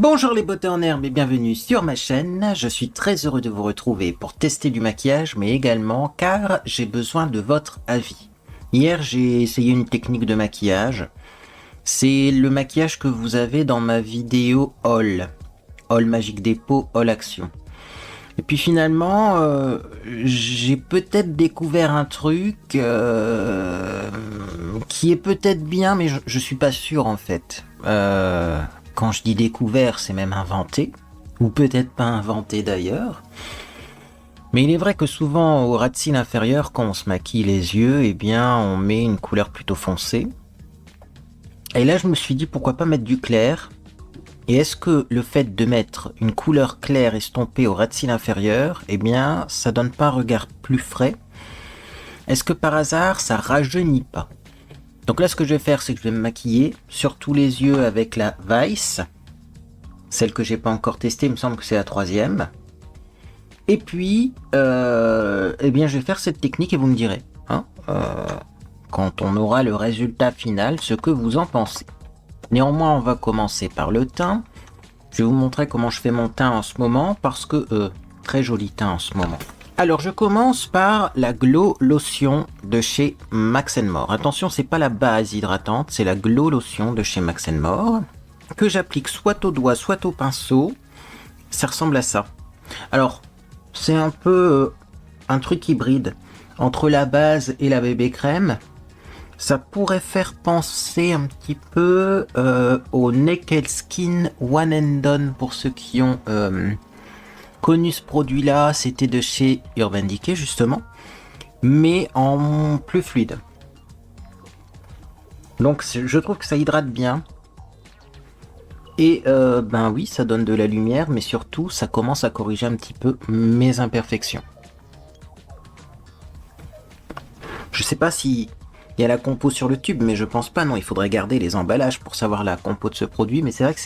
Bonjour les beautés en herbe et bienvenue sur ma chaîne. Je suis très heureux de vous retrouver pour tester du maquillage, mais également car j'ai besoin de votre avis. Hier, j'ai essayé une technique de maquillage. C'est le maquillage que vous avez dans ma vidéo Haul. Haul Magique Dépôt, Haul Action. Et puis finalement, j'ai peut-être découvert un truc qui est peut-être bien, mais je suis pas sûr en fait. Quand je dis découvert, c'est même inventé, ou peut-être pas inventé d'ailleurs. Mais il est vrai que souvent au ras de cils inférieur, quand on se maquille les yeux, eh bien on met une couleur plutôt foncée. Et là je me suis dit pourquoi pas mettre du clair. Et est-ce que le fait de mettre une couleur claire estompée au ras de cils inférieur, eh bien ça donne pas un regard plus frais? Est-ce que par hasard ça rajeunit pas? Donc là, ce que je vais faire, c'est que je vais me maquiller sur tous les yeux avec la Vice. Celle que j'ai pas encore testée, il me semble que c'est la 3e. Et puis, eh bien, je vais faire cette technique et vous me direz, quand on aura le résultat final, ce que vous en pensez. Néanmoins, on va commencer par le teint. Je vais vous montrer comment je fais mon teint en ce moment, parce que, très joli teint en ce moment. Alors je commence par la Glow Lotion de chez Max More. Attention, c'est pas la base hydratante, c'est la Glow Lotion de chez Max More que j'applique soit au doigt, soit au pinceau. Ça ressemble à ça. Alors, c'est un peu un truc hybride entre la base et la bébé crème. Ça pourrait faire penser un petit peu au Naked Skin One and Done pour ceux qui ont connu ce produit là, c'était de chez Urban Decay justement, mais en plus fluide. Donc je trouve que ça hydrate bien. Et ben oui, ça donne de la lumière, mais surtout ça commence à corriger un petit peu mes imperfections. Je sais pas si il y a la compo sur le tube, mais je pense pas, non, il faudrait garder les emballages pour savoir la compo de ce produit, mais c'est vrai que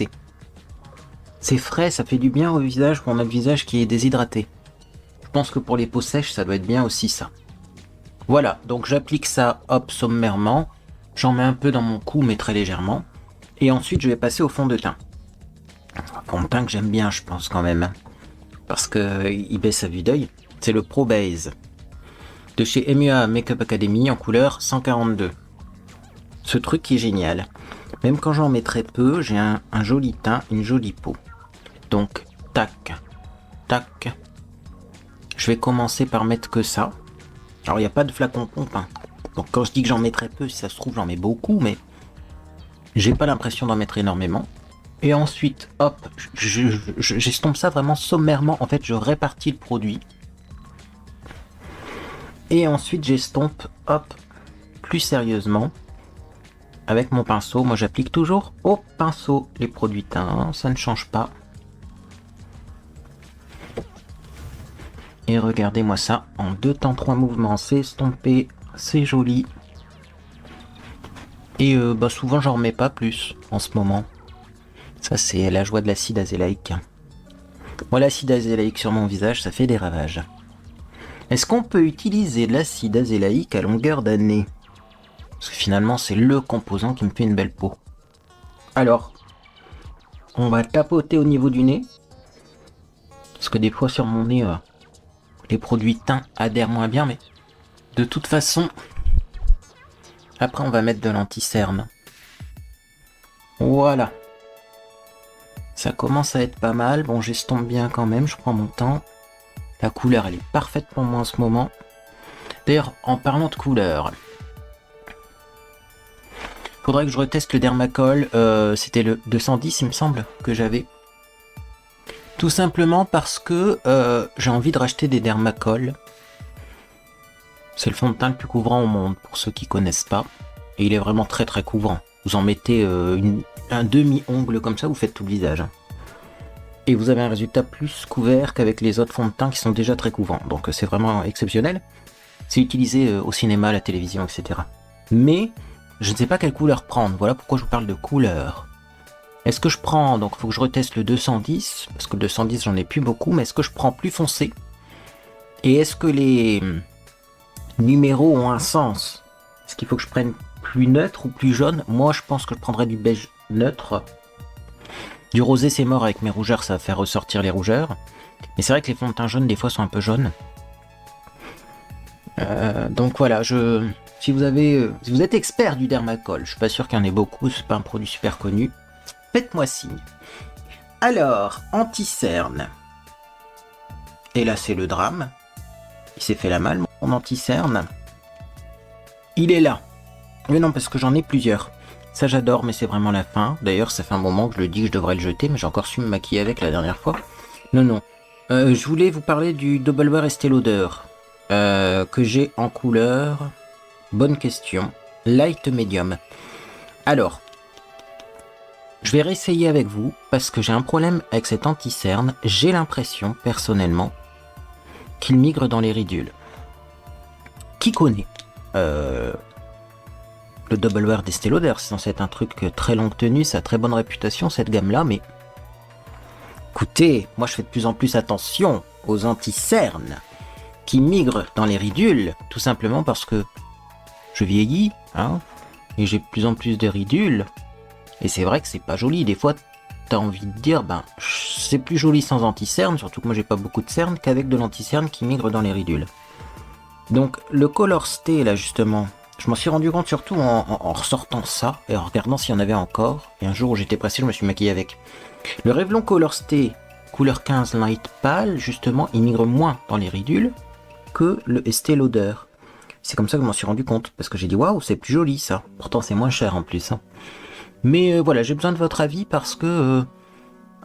c'est frais, ça fait du bien au visage quand on a le visage qui est déshydraté. Je pense que pour les peaux sèches, ça doit être bien aussi ça. Voilà, donc j'applique ça, hop, sommairement. J'en mets un peu dans mon cou, mais très légèrement. Et ensuite, je vais passer au fond de teint. Un fond de teint que j'aime bien, je pense quand même. Parce qu'il baisse à vue d'œil. C'est le Pro Base. De chez MUA Makeup Academy en couleur 142. Ce truc qui est génial. Même quand j'en mets très peu, j'ai un joli teint, une jolie peau. Donc, tac, tac. Je vais commencer par mettre que ça. Alors, il n'y a pas de flacon pompe. Donc, quand je dis que j'en mets très peu, si ça se trouve, j'en mets beaucoup, mais j'ai pas l'impression d'en mettre énormément. Et ensuite, hop, j'estompe ça vraiment sommairement. En fait, je répartis le produit. Et ensuite, j'estompe, hop, plus sérieusement. Avec mon pinceau, moi j'applique toujours au pinceau les produits teints, ça ne change pas. Et regardez-moi ça, en 2 temps 3 mouvements, c'est estompé, c'est joli. Et bah souvent j'en remets pas plus en ce moment. Ça c'est la joie de l'acide azélaïque. Moi l'acide azélaïque sur mon visage, ça fait des ravages. Est-ce qu'on peut utiliser l'acide azélaïque à longueur d'année ? Parce que finalement, c'est le composant qui me fait une belle peau. Alors, on va tapoter au niveau du nez. Parce que des fois, sur mon nez, les produits teints adhèrent moins bien. Mais de toute façon, après, on va mettre de l'anti-cerne. Voilà. Ça commence à être pas mal. Bon, j'estompe bien quand même. Je prends mon temps. La couleur, elle est parfaite pour moi en ce moment. D'ailleurs, en parlant de couleur... Faudrait que je reteste le Dermacol, c'était le 210 il me semble que j'avais. Tout simplement parce que j'ai envie de racheter des Dermacol. C'est le fond de teint le plus couvrant au monde pour ceux qui connaissent pas. Et il est vraiment très très couvrant. Vous en mettez un demi-ongle comme ça, vous faites tout le visage. Et vous avez un résultat plus couvert qu'avec les autres fonds de teint qui sont déjà très couvrants. Donc c'est vraiment exceptionnel. C'est utilisé au cinéma, à la télévision, etc. Mais... je ne sais pas quelle couleur prendre, voilà pourquoi je vous parle de couleur. Est-ce que je prends, donc il faut que je reteste le 210, parce que le 210 j'en ai plus beaucoup, mais est-ce que je prends plus foncé? Et est-ce que les numéros ont un sens? Est-ce qu'il faut que je prenne plus neutre ou plus jaune? Moi je pense que je prendrais du beige neutre. Du rosé, c'est mort, avec mes rougeurs, ça va faire ressortir les rougeurs. Mais c'est vrai que les fonds de teint jaunes, des fois, sont un peu jaunes. Donc voilà, si vous êtes expert du Dermacol, je suis pas sûr qu'il y en ait beaucoup, c'est pas un produit super connu, faites-moi signe. Alors, anti-cerne. Et là, c'est le drame. Il s'est fait la malle, mon anti-cerne. Il est là. Mais non, parce que j'en ai plusieurs. Ça, j'adore, mais c'est vraiment la fin. D'ailleurs, ça fait un moment que je le dis que je devrais le jeter, mais j'ai encore su me maquiller avec la dernière fois. Non. Je voulais vous parler du Double Wear Estée Lauder. Que j'ai en couleur. Bonne question. Light Medium. Alors, je vais réessayer avec vous parce que j'ai un problème avec cet anti-cerne. J'ai l'impression, personnellement, qu'il migre dans les ridules. Qui connaît le Double Wear d'Estée Lauder, c'est censé être un truc très longue tenue, ça a très bonne réputation cette gamme-là, mais écoutez, moi je fais de plus en plus attention aux anti-cernes qui migrent dans les ridules, tout simplement parce que je vieillis, hein, et j'ai de plus en plus de ridules, et c'est vrai que c'est pas joli. Des fois, t'as envie de dire, c'est plus joli sans anti-cerne, surtout que moi j'ai pas beaucoup de cernes, qu'avec de l'anti-cerne qui migre dans les ridules. Donc le Color Stay, là justement, je m'en suis rendu compte surtout en ressortant ça, et en regardant s'il y en avait encore, et un jour où j'étais pressé, je me suis maquillé avec. Le Revlon Color Stay, couleur 15 Light Pale, justement, il migre moins dans les ridules que le Estée Lauder. C'est comme ça que je m'en suis rendu compte, parce que j'ai dit waouh, c'est plus joli ça. Pourtant c'est moins cher en plus. Hein. Mais voilà, j'ai besoin de votre avis parce que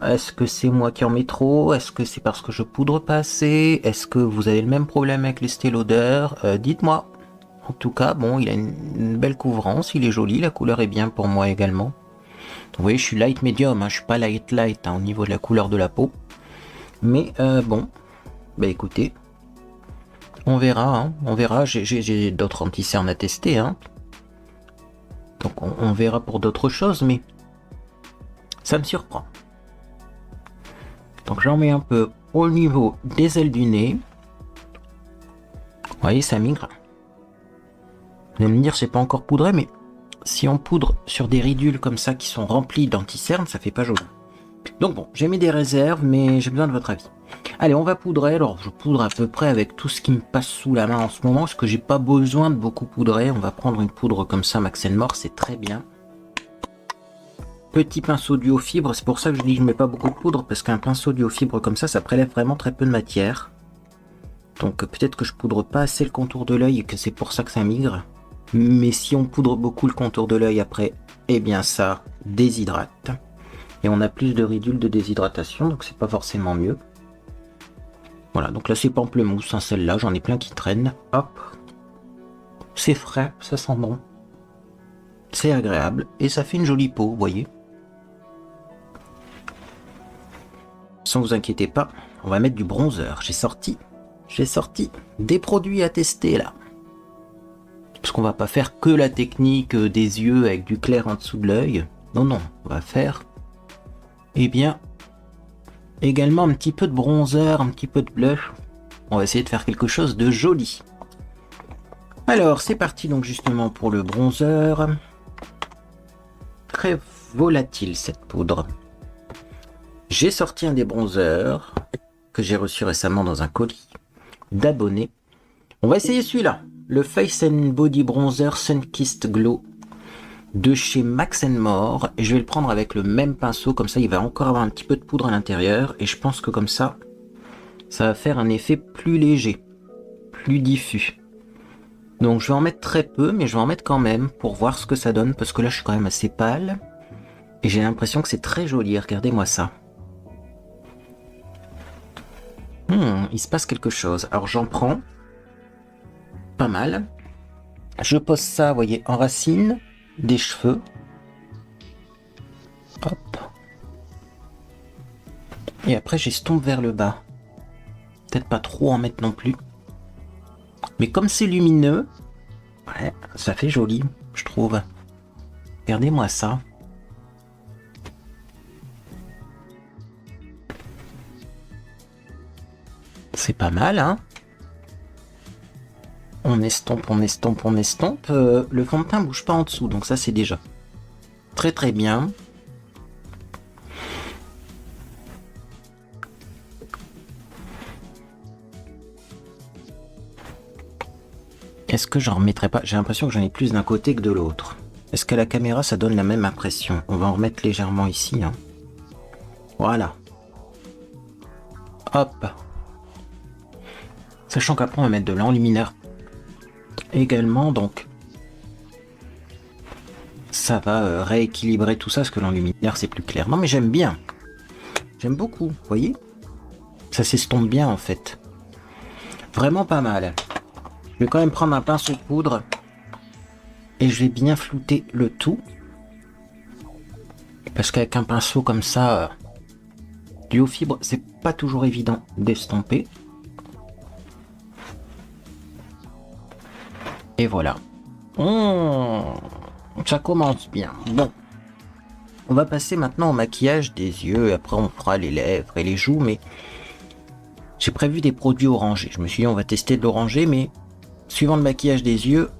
est-ce que c'est moi qui en mets trop? Est-ce que c'est parce que je poudre pas assez? Est-ce que vous avez le même problème avec l'Estée Lauder? Dites-moi. En tout cas, bon, il a une belle couvrance, il est joli, la couleur est bien pour moi également. Vous voyez, je suis light medium, hein, je suis pas light light au niveau de la couleur de la peau. Mais bon, écoutez, on verra, j'ai d'autres anti-cernes à tester, hein. Donc on verra pour d'autres choses, mais ça me surprend. Donc j'en mets un peu au niveau des ailes du nez. Vous voyez, ça migre. Vous allez me dire, c'est pas encore poudré, mais si on poudre sur des ridules comme ça qui sont remplies d'anti-cernes, ça fait pas joli. Donc bon, j'ai mis des réserves, mais j'ai besoin de votre avis. Allez, on va poudrer. Alors, je poudre à peu près avec tout ce qui me passe sous la main en ce moment, parce que j'ai pas besoin de beaucoup poudrer. On va prendre une poudre comme ça, Max & More, c'est très bien. Petit pinceau duo fibre, c'est pour ça que je dis que je mets pas beaucoup de poudre, parce qu'un pinceau duo fibre comme ça prélève vraiment très peu de matière. Donc peut-être que je poudre pas assez le contour de l'œil et que c'est pour ça que ça migre. Mais si on poudre beaucoup le contour de l'œil après, eh bien ça déshydrate. Et on a plus de ridules de déshydratation, donc c'est pas forcément mieux. Voilà, donc là c'est pamplemousse, hein, celle-là, j'en ai plein qui traînent. Hop, c'est frais, ça sent bon. C'est agréable, et ça fait une jolie peau, vous voyez. Sans vous inquiétez pas, on va mettre du bronzer. J'ai sorti des produits à tester là. Parce qu'on va pas faire que la technique des yeux avec du clair en dessous de l'œil. Non, on va faire, eh bien, également un petit peu de bronzer, un petit peu de blush. On va essayer de faire quelque chose de joli. Alors, c'est parti donc justement pour le bronzer. Très volatile cette poudre. J'ai sorti un des bronzers que j'ai reçu récemment dans un colis d'abonnés. On va essayer celui-là. Le Face and Body Bronzer Sunkissed Glow de chez Max & More. Et je vais le prendre avec le même pinceau. Comme ça, il va encore avoir un petit peu de poudre à l'intérieur. Et je pense que comme ça va faire un effet plus léger, plus diffus. Donc je vais en mettre très peu, mais je vais en mettre quand même pour voir ce que ça donne. Parce que là, je suis quand même assez pâle. Et j'ai l'impression que c'est très joli. Regardez-moi ça. Il se passe quelque chose. Alors j'en prends. Pas mal. Je pose ça, vous voyez, en racine des cheveux. Hop. Et après, j'estompe vers le bas. Peut-être pas trop en mettre non plus. Mais comme c'est lumineux, ouais, ça fait joli, je trouve. Regardez-moi ça. C'est pas mal, hein? On estompe. Le fond de teint bouge pas en dessous, donc ça c'est déjà très très bien. Est-ce que j'en remettrai pas? J'ai l'impression que j'en ai plus d'un côté que de l'autre. Est-ce qu'à la caméra, ça donne la même impression? On va en remettre légèrement ici. Hein. Voilà. Hop. Sachant qu'après, on va mettre de l'enlumineur également, donc ça va rééquilibrer tout ça, parce que l'enlumineur, c'est plus clair. Non, mais j'aime bien. J'aime beaucoup, vous voyez? Ça s'estompe bien, en fait. Vraiment pas mal. Je vais quand même prendre un pinceau de poudre et je vais bien flouter le tout. Parce qu'avec un pinceau comme ça, du haut fibre, c'est pas toujours évident d'estomper. Et voilà. Ça commence bien. Bon. On va passer maintenant au maquillage des yeux. Après, on fera les lèvres et les joues. Mais j'ai prévu des produits orangés. Je me suis dit, on va tester de l'orangé. Mais suivant le maquillage des yeux,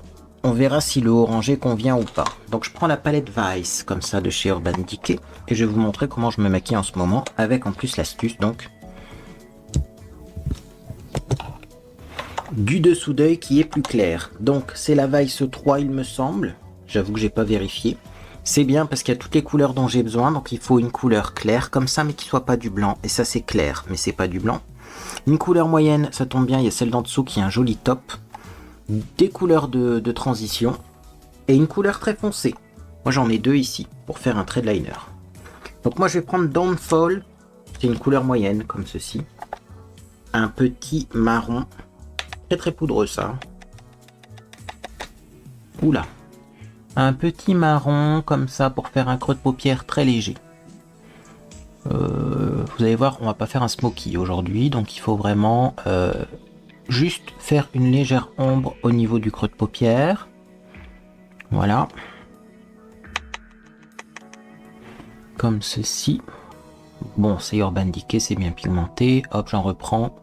on verra si le orangé convient ou pas. Donc, je prends la palette Vice, comme ça, de chez Urban Decay. Et je vais vous montrer comment je me maquille en ce moment. Avec en plus l'astuce, donc, du dessous d'œil qui est plus clair. Donc, c'est la Vice 3, il me semble. J'avoue que j'ai pas vérifié. C'est bien parce qu'il y a toutes les couleurs dont j'ai besoin. Donc, il faut une couleur claire comme ça, mais qui soit pas du blanc. Et ça, c'est clair, mais c'est pas du blanc. Une couleur moyenne, ça tombe bien. Il y a celle d'en dessous qui est un joli top. Des couleurs de transition. Et une couleur très foncée. Moi, j'en ai deux ici pour faire un trait de liner. Donc, moi, je vais prendre Downfall. C'est une couleur moyenne, comme ceci. Un petit marron. Très très poudreux ça. Oula. Un petit marron comme ça pour faire un creux de paupière très léger. Vous allez voir, on va pas faire un smoky aujourd'hui, donc il faut vraiment juste faire une légère ombre au niveau du creux de paupière. Voilà. Comme ceci. Bon, c'est Urban Decay, c'est bien pigmenté. Hop, j'en reprends.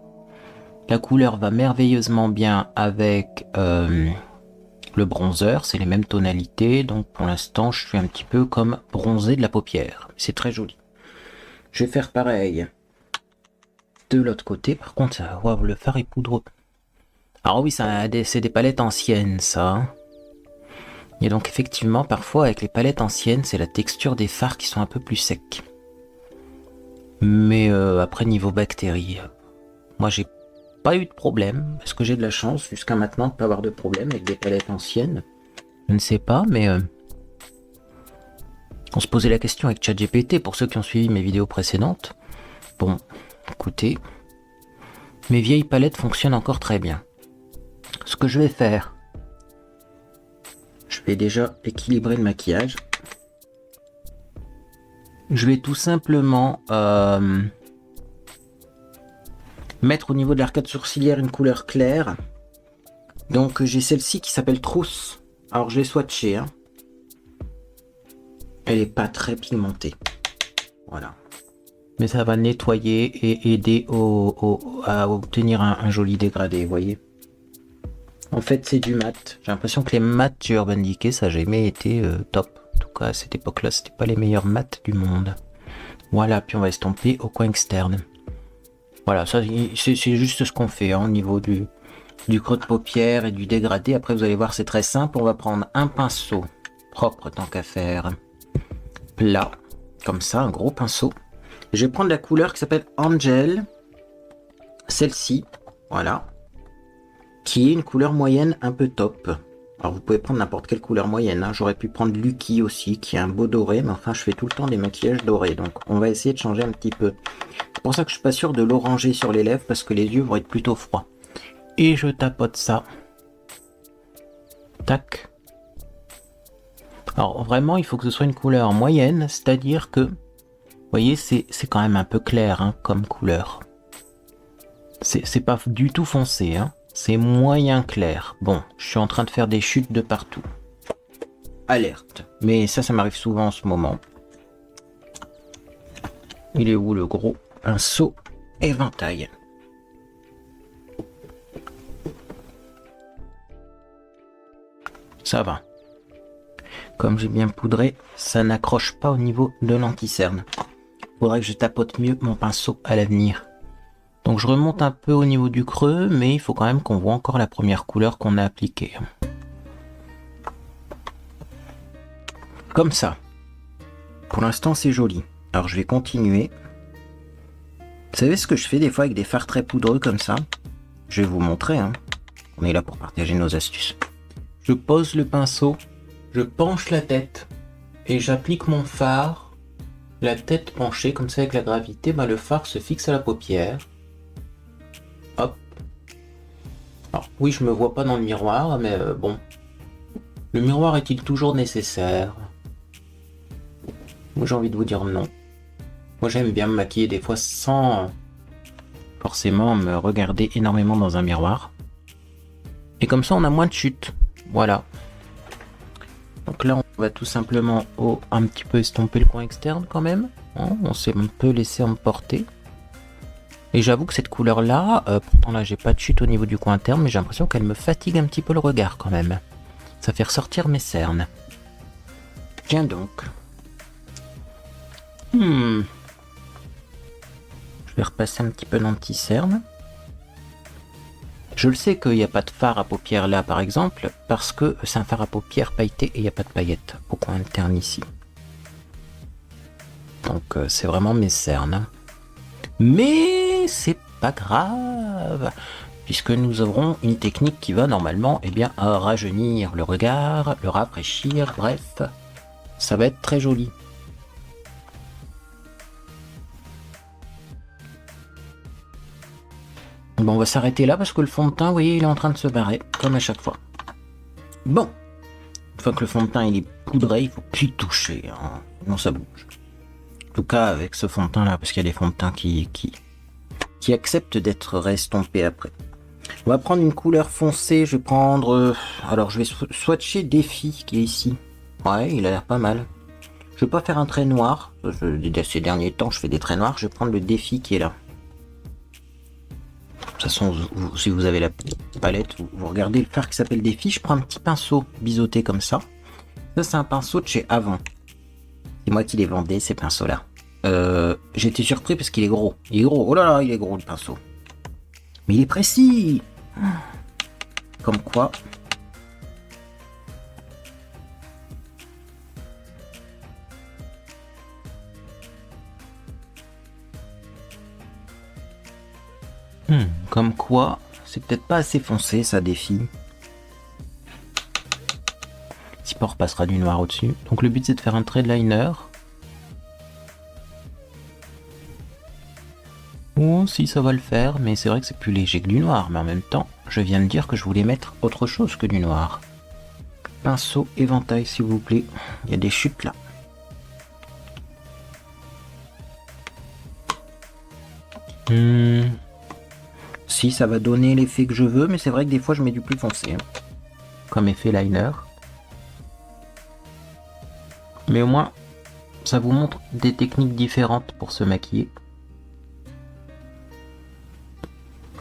La couleur va merveilleusement bien avec le bronzer, c'est les mêmes tonalités, donc pour l'instant je suis un petit peu comme bronzé de la paupière, c'est très joli. Je vais faire pareil de l'autre côté, par contre wow, le fard est poudreux. Alors oui, c'est des palettes anciennes ça. Et donc effectivement parfois avec les palettes anciennes c'est la texture des fards qui sont un peu plus secs. Mais après niveau bactéries, moi j'ai pas eu de problème. Est-ce que j'ai de la chance jusqu'à maintenant de pas avoir de problème avec des palettes anciennes? Je ne sais pas, mais on se posait la question avec ChatGPT pour ceux qui ont suivi mes vidéos précédentes. Bon, écoutez, mes vieilles palettes fonctionnent encore très bien. Ce que je vais faire, je vais déjà équilibrer le maquillage. Je vais tout simplement mettre au niveau de l'arcade sourcilière une couleur claire. Donc j'ai celle-ci qui s'appelle Trousse. Alors je l'ai swatchée. Hein. Elle n'est pas très pigmentée. Voilà. Mais ça va nettoyer et aider à obtenir un joli dégradé, vous voyez. En fait c'est du mat. J'ai l'impression que les mats chez Urban Decay, ça n'a jamais été top. En tout cas à cette époque-là, c'était pas les meilleurs mats du monde. Voilà, puis on va estomper au coin externe. Voilà, ça c'est juste ce qu'on fait hein, au niveau du creux de paupière et du dégradé. Après vous allez voir c'est très simple. On va prendre un pinceau propre tant qu'à faire. Plat. Comme ça, un gros pinceau. Je vais prendre la couleur qui s'appelle Angel. Celle-ci. Voilà. Qui est une couleur moyenne un peu top. Alors vous pouvez prendre n'importe quelle couleur moyenne. Hein. J'aurais pu prendre Lucky aussi, qui est un beau doré. Mais enfin je fais tout le temps des maquillages dorés. Donc on va essayer de changer un petit peu. C'est pour ça que je suis pas sûr de l'oranger sur les lèvres parce que les yeux vont être plutôt froids. Et je tapote ça. Tac. Alors vraiment, il faut que ce soit une couleur moyenne, c'est-à-dire que, vous voyez, c'est quand même un peu clair hein, comme couleur. C'est pas du tout foncé, hein. C'est moyen clair. Bon, je suis en train de faire des chutes de partout. Alerte. Mais ça m'arrive souvent en ce moment. Il est où le gros pinceau éventail? Ça va. Comme j'ai bien poudré, ça n'accroche pas au niveau de l'anti-cerne. Faudrait que je tapote mieux mon pinceau à l'avenir. Donc je remonte un peu au niveau du creux, mais il faut quand même qu'on voit encore la première couleur qu'on a appliquée. Comme ça. Pour l'instant, c'est joli. Alors je vais continuer. Vous savez ce que je fais des fois avec des fards très poudreux comme ça? Je vais vous montrer. Hein. On est là pour partager nos astuces. Je pose le pinceau, je penche la tête et j'applique mon fard. La tête penchée comme ça avec la gravité, le fard se fixe à la paupière. Hop. Alors oui, je me vois pas dans le miroir, mais bon. Le miroir est-il toujours nécessaire? Moi j'ai envie de vous dire non. Moi j'aime bien me maquiller des fois sans forcément me regarder énormément dans un miroir. Et comme ça on a moins de chutes. Voilà. Donc là on va tout simplement un petit peu estomper le coin externe quand même. Hein, on s'est un peu laissé emporter. Et j'avoue que cette couleur là, pourtant là j'ai pas de chute au niveau du coin interne, mais j'ai l'impression qu'elle me fatigue un petit peu le regard quand même. Ça fait ressortir mes cernes. Tiens donc. Je vais repasser un petit peu d'anti-cerne. Je le sais qu'il n'y a pas de fard à paupières là par exemple, parce que c'est un fard à paupières pailleté et il n'y a pas de paillettes au coin interne ici. Donc c'est vraiment mes cernes. Mais c'est pas grave, puisque nous aurons une technique qui va normalement rajeunir le regard, le rafraîchir, bref, ça va être très joli. Bon, on va s'arrêter là parce que le fond de teint, vous voyez, il est en train de se barrer, comme à chaque fois. Bon, une fois que le fond de teint il est poudré, il faut plus toucher, hein, sinon ça bouge. En tout cas avec ce fond de teint là, parce qu'il y a des fonds de teint qui acceptent d'être restompés après. On va prendre une couleur foncée, je vais prendre... alors je vais swatcher Défi qui est ici. Ouais, il a l'air pas mal. Je vais pas faire un trait noir, ces derniers temps je fais des traits noirs, je vais prendre le Défi qui est là. De toute façon, si vous avez la palette, vous regardez le fard qui s'appelle Défi, je prends un petit pinceau biseauté comme ça. Ça c'est un pinceau de chez Avant. C'est moi qui les vendais ces pinceaux là. J'ai été surpris parce qu'il est gros. Il est gros, oh là là, il est gros le pinceau. Mais il est précis. Comme quoi. Comme quoi, c'est peut-être pas assez foncé, ça Défi. Si pas, on repassera du noir au-dessus. Donc le but c'est de faire un trait de liner. Oh, si ça va le faire, mais c'est vrai que c'est plus léger que du noir. Mais en même temps, je viens de dire que je voulais mettre autre chose que du noir. Pinceau, éventail s'il vous plaît. Il y a des chutes là. Si, ça va donner l'effet que je veux, mais c'est vrai que des fois je mets du plus foncé. Hein, comme effet liner. Mais au moins, ça vous montre des techniques différentes pour se maquiller.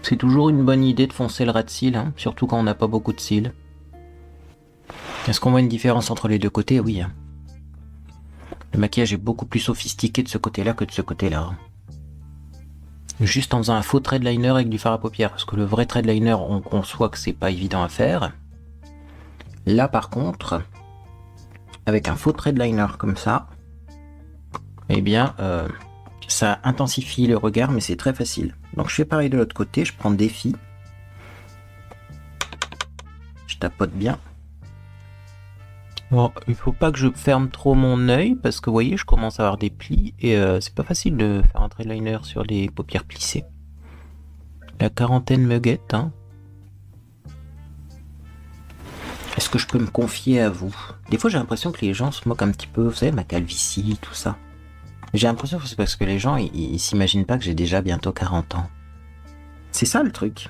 C'est toujours une bonne idée de foncer le ras de cils, hein, surtout quand on n'a pas beaucoup de cils. Est-ce qu'on voit une différence entre les deux côtés? Oui. Hein. Le maquillage est beaucoup plus sophistiqué de ce côté-là que de ce côté-là. Juste en faisant un faux trait de liner avec du fard à paupières, parce que le vrai trait de liner, on conçoit que c'est pas évident à faire. Là par contre, avec un faux trait de liner comme ça, ça intensifie le regard, mais c'est très facile. Donc je fais pareil de l'autre côté, je prends Défi. Je tapote bien. Bon, il faut pas que je ferme trop mon œil, parce que vous voyez, je commence à avoir des plis, et c'est pas facile de faire un trait de liner sur les paupières plissées. La quarantaine me guette, hein. Est-ce que je peux me confier à vous? Des fois j'ai l'impression que les gens se moquent un petit peu, vous savez, ma calvitie, tout ça. J'ai l'impression que c'est parce que les gens, ils s'imaginent pas que j'ai déjà bientôt 40 ans. C'est ça le truc.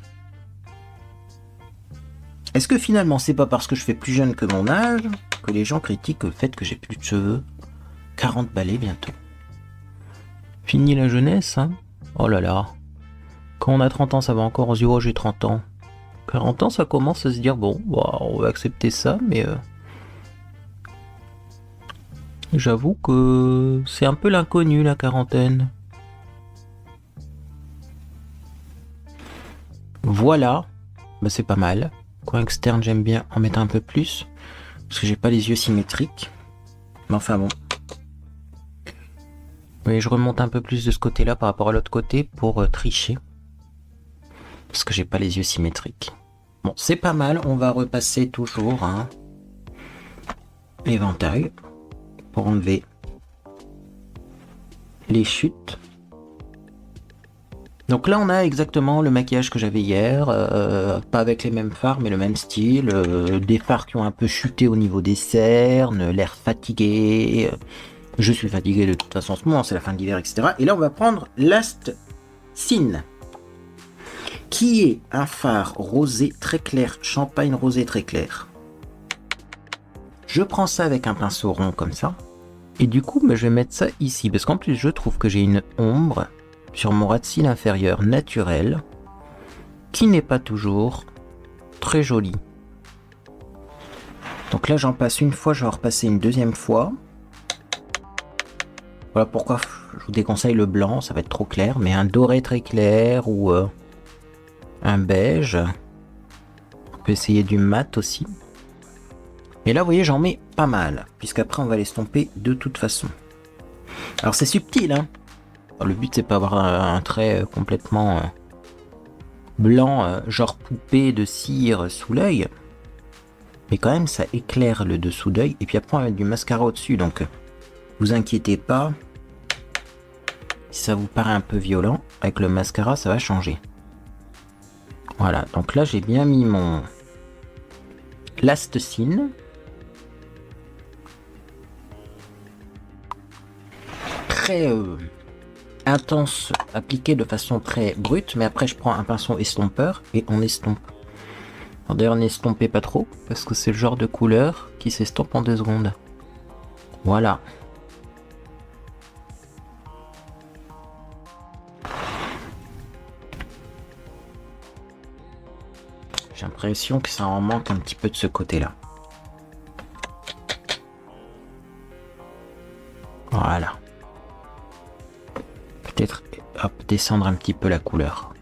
Est-ce que finalement c'est pas parce que je fais plus jeune que mon âge que les gens critiquent le fait que j'ai plus de cheveux? 40 balais bientôt. Fini la jeunesse, hein? Oh là là. Quand on a 30 ans, ça va encore, on se dit, oh j'ai 30 ans. 40 ans, ça commence à se dire, bon, on va accepter ça, mais... J'avoue que c'est un peu l'inconnu, la quarantaine. Voilà, bah, c'est pas mal. Coin externe, j'aime bien en mettre un peu plus, parce que j'ai pas les yeux symétriques. Mais enfin bon. Oui, je remonte un peu plus de ce côté-là par rapport à l'autre côté pour tricher. Parce que j'ai pas les yeux symétriques. Bon, c'est pas mal, on va repasser toujours un éventail pour enlever les chutes. Donc là, on a exactement le maquillage que j'avais hier, pas avec les mêmes fards, mais le même style, des fards qui ont un peu chuté au niveau des cernes, l'air fatigué. Je suis fatigué de toute façon en ce moment, c'est la fin de l'hiver, etc. Et là, on va prendre Last Scene, qui est un fard rosé très clair, champagne rosé très clair. Je prends ça avec un pinceau rond comme ça, et du coup, je vais mettre ça ici, parce qu'en plus, je trouve que j'ai une ombre sur mon ras de cils inférieur naturel, qui n'est pas toujours très jolie. Donc là, j'en passe une fois, je vais en repasser une deuxième fois. Voilà pourquoi je vous déconseille le blanc, ça va être trop clair, mais un doré très clair ou un beige. On peut essayer du mat aussi. Et là, vous voyez, j'en mets pas mal, puisqu'après, on va l'estomper de toute façon. Alors, c'est subtil, hein. Alors, le but, c'est pas avoir un trait complètement blanc, genre poupée de cire sous l'œil. Mais quand même, ça éclaire le dessous d'œil. Et puis après, on va mettre du mascara au-dessus. Donc, vous inquiétez pas. Si ça vous paraît un peu violent, avec le mascara, ça va changer. Voilà. Donc là, j'ai bien mis mon Last Scene. Très intense, appliqué de façon très brute. Mais après, je prends un pinceau estompeur et on estompe. D'ailleurs, n'estompez pas trop, parce que c'est le genre de couleur qui s'estompe en 2 secondes. Voilà. J'ai l'impression que ça en manque un petit peu de ce côté-là. Voilà. Peut-être descendre un petit peu la couleur.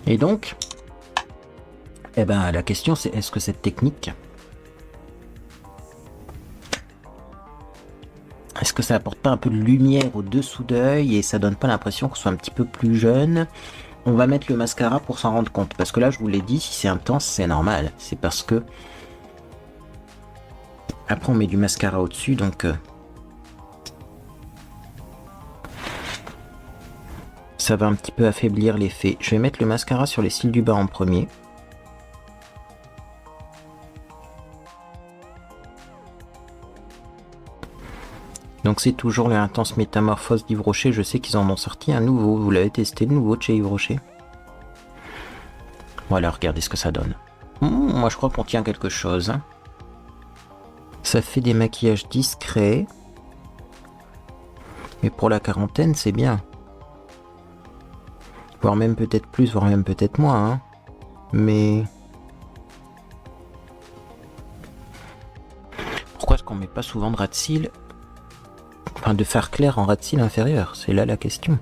Et donc, la question c'est, est-ce que cette technique, est-ce que ça apporte pas un peu de lumière au dessous d'œil et ça donne pas l'impression qu'on soit un petit peu plus jeune? On va mettre le mascara pour s'en rendre compte, parce que là je vous l'ai dit, si c'est intense c'est normal, c'est parce que après on met du mascara au-dessus, donc ça va un petit peu affaiblir l'effet. Je vais mettre le mascara sur les cils du bas en premier. Donc c'est toujours l'Intense Métamorphose d'Yves Rocher. Je sais qu'ils en ont sorti un nouveau. Vous l'avez testé, le nouveau de chez Yves Rocher? Voilà, regardez ce que ça donne. Moi je crois qu'on tient quelque chose. Hein. Ça fait des maquillages discrets. Mais pour la quarantaine, c'est bien. Voire même peut-être plus, voire même peut-être moins. Hein. Mais... pourquoi est-ce qu'on met pas souvent de ras de cils, enfin de fard clair en ras de cils inférieur? C'est là la question.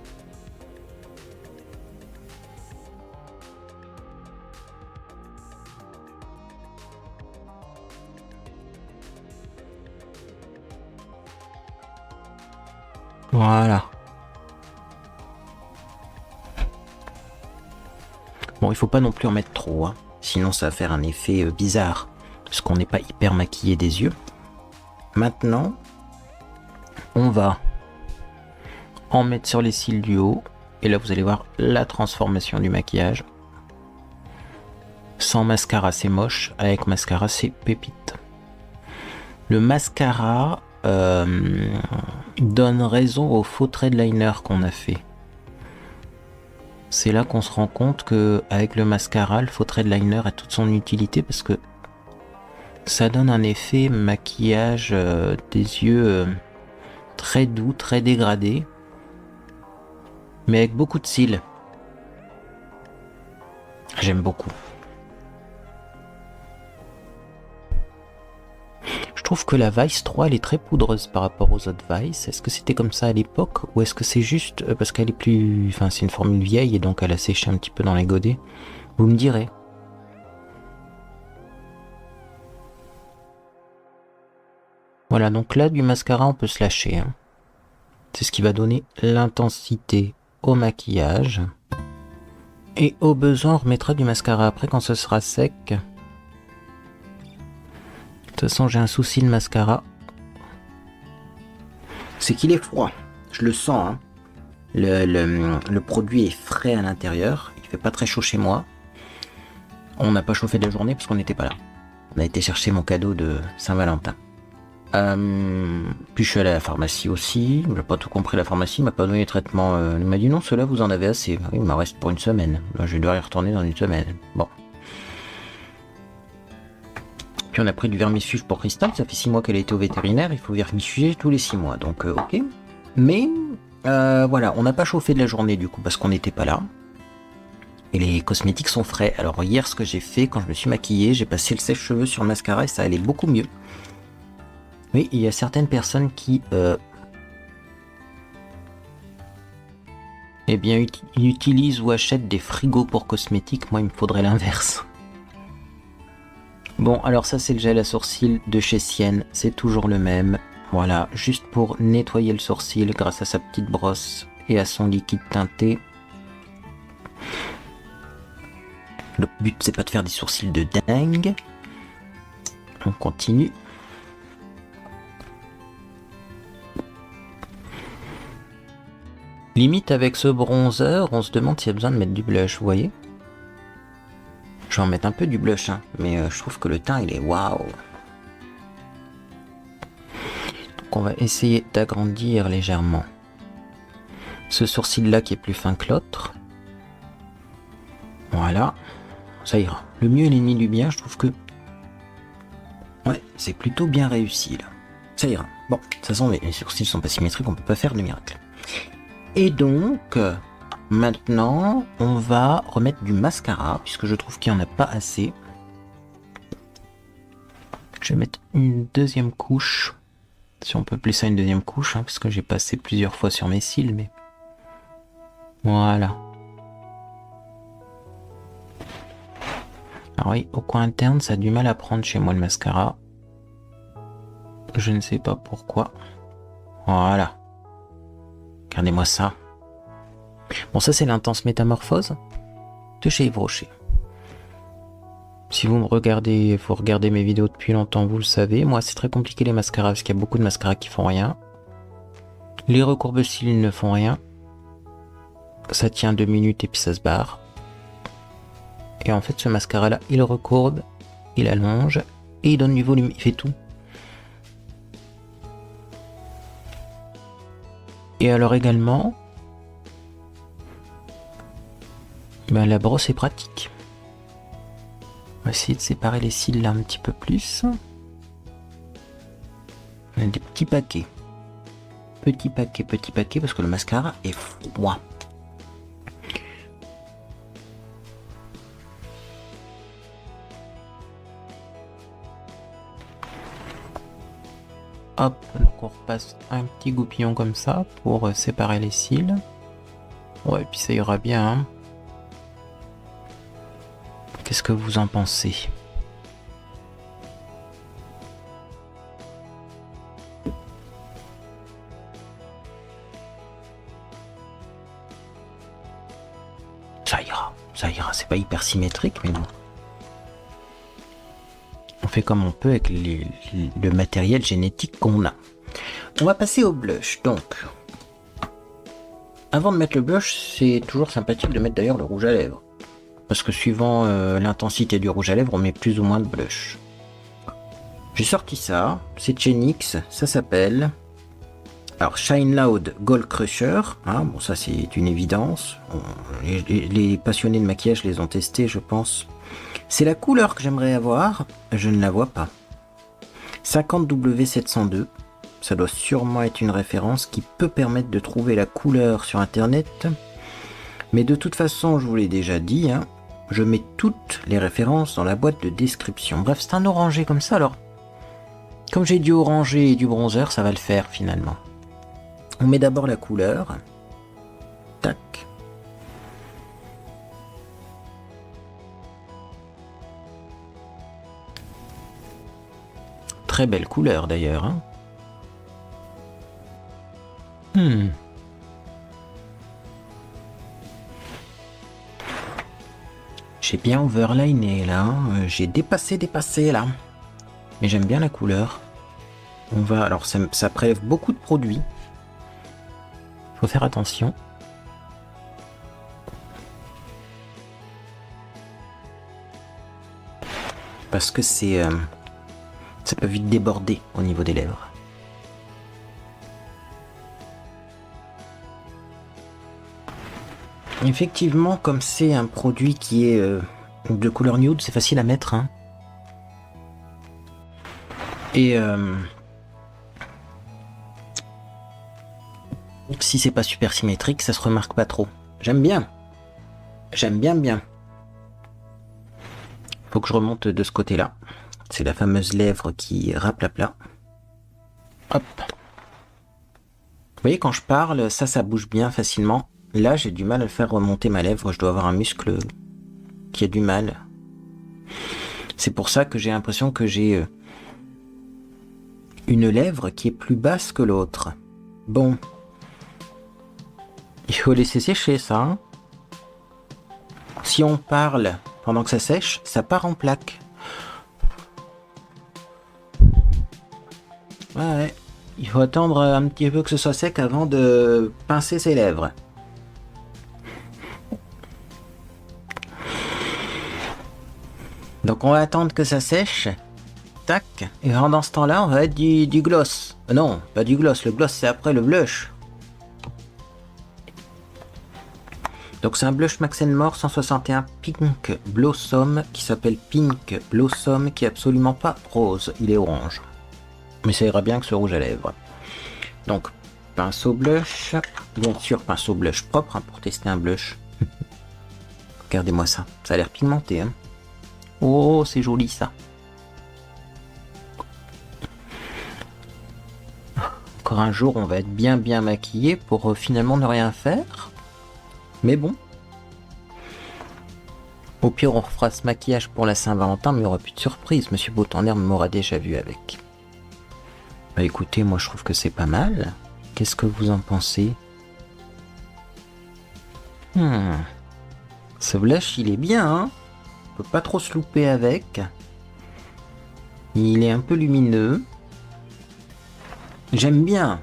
Voilà. Bon, il faut pas non plus en mettre trop, hein. Sinon ça va faire un effet bizarre, parce qu'on n'est pas hyper maquillé des yeux. Maintenant, on va en mettre sur les cils du haut, et là vous allez voir la transformation du maquillage. Sans mascara c'est moche, avec mascara c'est pépite. Le mascara donne raison au faux trait de liner qu'on a fait. C'est là qu'on se rend compte que avec le mascara, le faux trait de liner a toute son utilité, parce que ça donne un effet maquillage des yeux très doux, très dégradé, mais avec beaucoup de cils. J'aime beaucoup. Je trouve que la Vice 3 elle est très poudreuse par rapport aux autres Vice. Est-ce que c'était comme ça à l'époque ou est-ce que c'est juste parce qu'elle est plus... Enfin c'est une formule vieille et donc elle a séché un petit peu dans les godets. Vous me direz. Voilà, donc là du mascara on peut se lâcher. Hein. C'est ce qui va donner l'intensité au maquillage. Et au besoin on remettra du mascara après quand ce sera sec. De toute façon j'ai un souci de mascara. C'est qu'il est froid. Je le sens. Hein. Le produit est frais à l'intérieur. Il fait pas très chaud chez moi. On n'a pas chauffé de la journée parce qu'on n'était pas là. On a été chercher mon cadeau de Saint-Valentin. Puis je suis allé à la pharmacie aussi. J'ai pas tout compris, la pharmacie m'a pas donné les traitements. Il m'a dit non, ceux-là vous en avez assez. Il m'en reste pour une semaine. Là, je vais devoir y retourner dans une semaine. Bon. Puis on a pris du vermifuge pour Cristal. Ça fait 6 mois qu'elle a été au vétérinaire. Il faut vermifuger tous les 6 mois. Donc ok. Mais voilà, on n'a pas chauffé de la journée du coup parce qu'on n'était pas là. Et les cosmétiques sont frais. Alors hier, ce que j'ai fait quand je me suis maquillée, j'ai passé le sèche-cheveux sur le mascara et ça allait beaucoup mieux. Oui, il y a certaines personnes qui eh bien, utilisent ou achètent des frigos pour cosmétiques. Moi, il me faudrait l'inverse. Bon, alors ça, c'est le gel à sourcils de chez Sienne. C'est toujours le même. Voilà, juste pour nettoyer le sourcil grâce à sa petite brosse et à son liquide teinté. Le but, c'est pas de faire des sourcils de dingue. On continue. Limite avec ce bronzer, on se demande s'il y a besoin de mettre du blush, vous voyez. Je vais en mettre un peu du blush, hein, mais je trouve que le teint il est waouh. Donc on va essayer d'agrandir légèrement ce sourcil là qui est plus fin que l'autre. Voilà, ça ira. Le mieux est l'ennemi du bien, je trouve que... Ouais, c'est plutôt bien réussi là. Ça ira. Bon, de toute façon les sourcils sont pas symétriques, on peut pas faire de miracle. Et donc, maintenant, on va remettre du mascara, puisque je trouve qu'il n'y en a pas assez. Je vais mettre une deuxième couche, si on peut appeler ça une deuxième couche, hein, parce que j'ai passé plusieurs fois sur mes cils, mais... Voilà. Alors oui, au coin interne, ça a du mal à prendre chez moi le mascara. Je ne sais pas pourquoi. Voilà. Regardez-moi ça. Bon, ça c'est l'intense métamorphose de chez Yves Rocher. Si vous regardez mes vidéos depuis longtemps, vous le savez. Moi, c'est très compliqué les mascaras parce qu'il y a beaucoup de mascaras qui font rien. Les recourbe-cils ne font rien. Ça tient 2 minutes et puis ça se barre. Et en fait, ce mascara-là, il recourbe, il allonge et il donne du volume. Il fait tout. Et alors également, la brosse est pratique. On va essayer de séparer les cils là un petit peu plus. On a des petits paquets. Petits paquets, parce que le mascara est froid. Hop, donc on repasse un petit goupillon comme ça pour séparer les cils. Ouais, et puis ça ira bien. Hein. Qu'est-ce que vous en pensez? Ça ira. C'est pas hyper symétrique, mais bon. On fait comme on peut avec le matériel génétique qu'on a. On va passer au blush. Donc, avant de mettre le blush, c'est toujours sympathique de mettre d'ailleurs le rouge à lèvres. Parce que suivant l'intensité du rouge à lèvres, on met plus ou moins de blush. J'ai sorti ça, c'est chez NYX, ça s'appelle... Alors, Shine Loud Gold Crusher, hein, bon ça c'est une évidence. Les passionnés de maquillage les ont testés, je pense. C'est la couleur que j'aimerais avoir, je ne la vois pas. 50W702, ça doit sûrement être une référence qui peut permettre de trouver la couleur sur internet. Mais de toute façon, je vous l'ai déjà dit, hein, je mets toutes les références dans la boîte de description. Bref, c'est un orangé comme ça, alors Comme j'ai du orangé et du bronzer, ça va le faire finalement. On met d'abord la couleur. Tac. Très belle couleur d'ailleurs. Hein. J'ai bien overliné là. J'ai dépassé là. Mais j'aime bien la couleur. On va. Alors ça prélève beaucoup de produits. Faut faire attention. Parce que c'est. Ça peut vite déborder au niveau des lèvres. Effectivement, comme c'est un produit qui est de couleur nude, c'est facile à mettre. Hein. Et si c'est pas super symétrique, ça se remarque pas trop. J'aime bien. J'aime bien. Faut que je remonte de ce côté-là. C'est la fameuse lèvre qui raplapla. Hop. Vous voyez, quand je parle, ça bouge bien facilement. Là, j'ai du mal à le faire remonter ma lèvre. Je dois avoir un muscle qui a du mal. C'est pour ça que j'ai l'impression que j'ai une lèvre qui est plus basse que l'autre. Bon. Il faut laisser sécher ça. Hein. Si on parle pendant que ça sèche, ça part en plaque. Ouais. Il faut attendre un petit peu que ce soit sec avant de pincer ses lèvres. Donc on va attendre que ça sèche. Tac. Et pendant ce temps-là, on va mettre du gloss. Non, pas du gloss. Le gloss, c'est après le blush. Donc c'est un blush Max & More 161 Pink Blossom qui s'appelle Pink Blossom, qui est absolument pas rose. Il est orange. Mais ça ira bien que ce rouge à lèvres. Donc, pinceau blush. Bien sûr, pinceau blush propre hein, pour tester un blush. Regardez-moi ça. Ça a l'air pigmenté. Hein. Oh, c'est joli ça. Encore un jour, on va être bien maquillé pour finalement ne rien faire. Mais bon. Au pire, on refera ce maquillage pour la Saint-Valentin, mais il n'y aura plus de surprise. Monsieur Beautenders m'aura déjà vu avec. Bah écoutez, moi je trouve que c'est pas mal. Qu'est-ce que vous en pensez? Ce blush, il est bien, hein? On peut pas trop se louper avec. Il est un peu lumineux. J'aime bien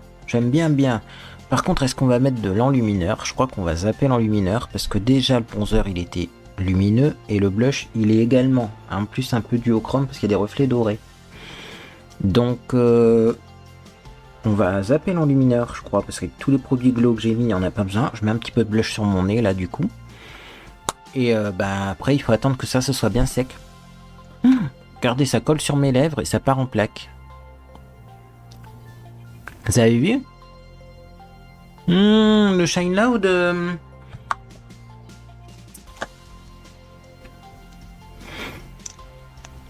bien. Par contre, est-ce qu'on va mettre de l'enlumineur? Je crois qu'on va zapper l'enlumineur parce que déjà le bronzer il était lumineux et le blush il est également. En plus un peu duochrome parce qu'il y a des reflets dorés. Donc on va zapper l'enlumineur, je crois, parce que tous les produits glow que j'ai mis, il n'y en a pas besoin. Je mets un petit peu de blush sur mon nez là du coup. Et après il faut attendre que ça se soit bien sec. Regardez, ça colle sur mes lèvres et ça part en plaque. Vous avez vu? Le Shine Loud.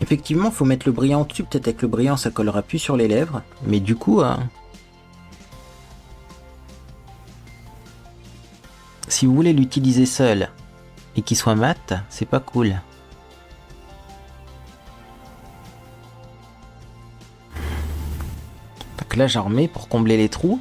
Effectivement, faut mettre le brillant dessus. Peut-être avec le brillant, ça collera plus sur les lèvres. Mais du coup, si vous voulez l'utiliser seul et qu'il soit mat, c'est pas cool. Donc là, j'en remets pour combler les trous.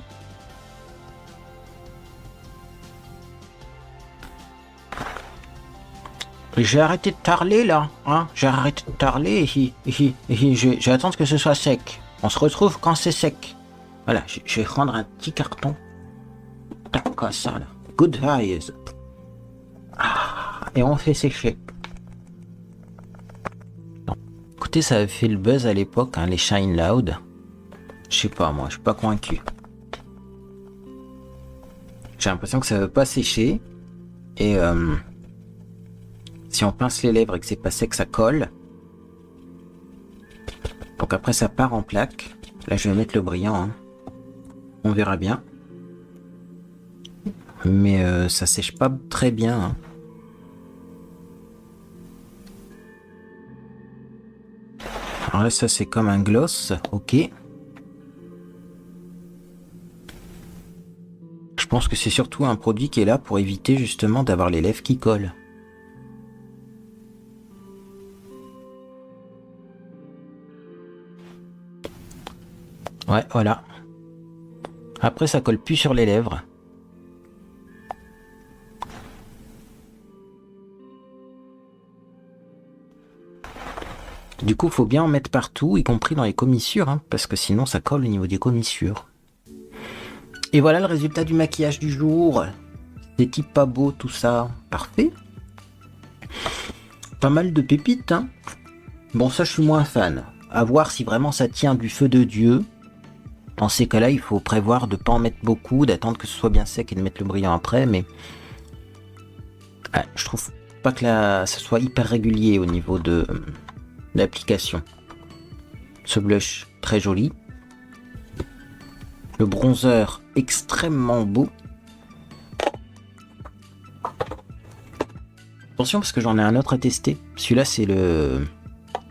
J'ai arrêté de tarler là, hein. J'ai arrêté de tarler et je vais attendre que ce soit sec. On se retrouve quand c'est sec. Voilà, je vais prendre un petit carton. Tac, comme ça là. Good vibes. Et on fait sécher. Non. Écoutez, ça avait fait le buzz à l'époque, hein, les Shine Loud. Je sais pas, moi, je suis pas convaincu. J'ai l'impression que ça veut pas sécher. Et si on pince les lèvres et que c'est pas sec, ça colle. Donc après, ça part en plaque. Là, je vais mettre le brillant. Hein. On verra bien. Mais ça sèche pas très bien. Hein. Alors là, ça c'est comme un gloss, ok. Je pense que c'est surtout un produit qui est là pour éviter justement d'avoir les lèvres qui collent. Ouais, voilà. Après, ça colle plus sur les lèvres. Du coup, faut bien en mettre partout, y compris dans les commissures, hein, parce que sinon ça colle au niveau des commissures. Et voilà le résultat du maquillage du jour. Des types pas beaux, tout ça. Parfait. Pas mal de pépites, hein. Bon, ça, je suis moins fan. À voir si vraiment ça tient du feu de Dieu. Dans ces cas-là, il faut prévoir de pas en mettre beaucoup, d'attendre que ce soit bien sec et de mettre le brillant après, mais... je trouve pas que ça soit hyper régulier au niveau de l'application. Ce blush, très joli. Le bronzer, extrêmement beau. Attention parce que j'en ai un autre à tester. Celui-là, c'est le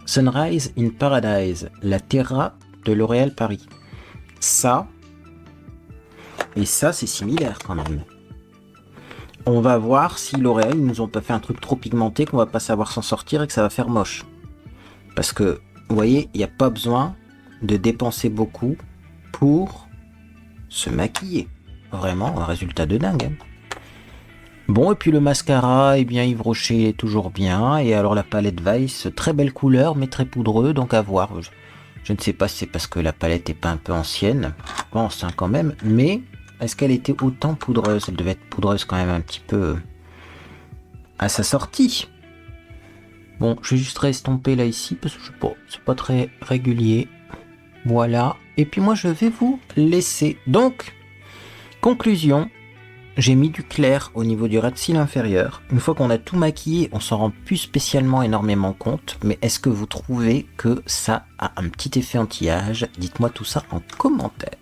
Sunrise in Paradise, la Terra de L'Oréal Paris. Ça et ça, c'est similaire quand même. On va voir si L'Oréal, ils nous ont pas fait un truc trop pigmenté qu'on va pas savoir s'en sortir et que ça va faire moche. Parce que, vous voyez, il n'y a pas besoin de dépenser beaucoup pour se maquiller. Vraiment, un résultat de dingue. Hein. Bon, et puis le mascara, eh bien, Yves Rocher est toujours bien. Et alors la palette Vice, très belle couleur, mais très poudreux, donc à voir. Je ne sais pas si c'est parce que la palette est pas un peu ancienne. Je pense hein, quand même. Mais est-ce qu'elle était autant poudreuse? Elle devait être poudreuse quand même un petit peu à sa sortie. Bon, je vais juste restomper là ici parce que c'est pas très régulier. Voilà. Et puis moi, je vais vous laisser. Donc, conclusion. J'ai mis du clair au niveau du ras de cils inférieur. Une fois qu'on a tout maquillé, on s'en rend plus spécialement énormément compte. Mais est-ce que vous trouvez que ça a un petit effet anti-âge? Dites-moi tout ça en commentaire.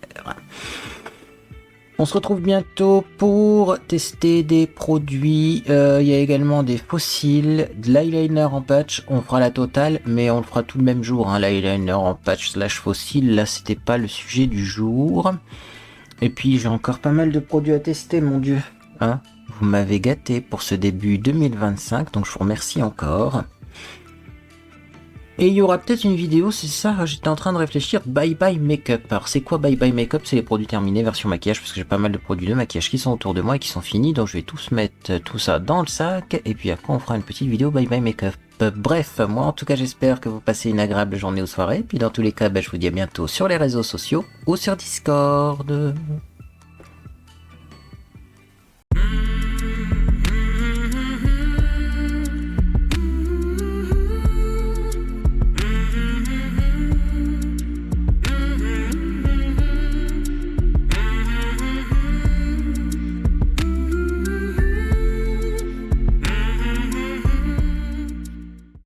On se retrouve bientôt pour tester des produits. Il y a également des fossiles, de l'eyeliner en patch. On fera la totale, mais on le fera tout le même jour. Hein, l'eyeliner en patch / fossile. Là, c'était pas le sujet du jour. Et puis, j'ai encore pas mal de produits à tester, mon Dieu. Hein, vous m'avez gâté pour ce début 2025, donc je vous remercie encore. Et il y aura peut-être une vidéo, c'est ça, j'étais en train de réfléchir, Bye Bye Makeup. Alors c'est quoi Bye Bye Makeup? C'est les produits terminés, version maquillage, parce que j'ai pas mal de produits de maquillage qui sont autour de moi et qui sont finis, donc je vais tous mettre tout ça dans le sac, et puis après on fera une petite vidéo Bye Bye Makeup. Bref, moi en tout cas j'espère que vous passez une agréable journée ou soirée, puis dans tous les cas, je vous dis à bientôt sur les réseaux sociaux ou sur Discord.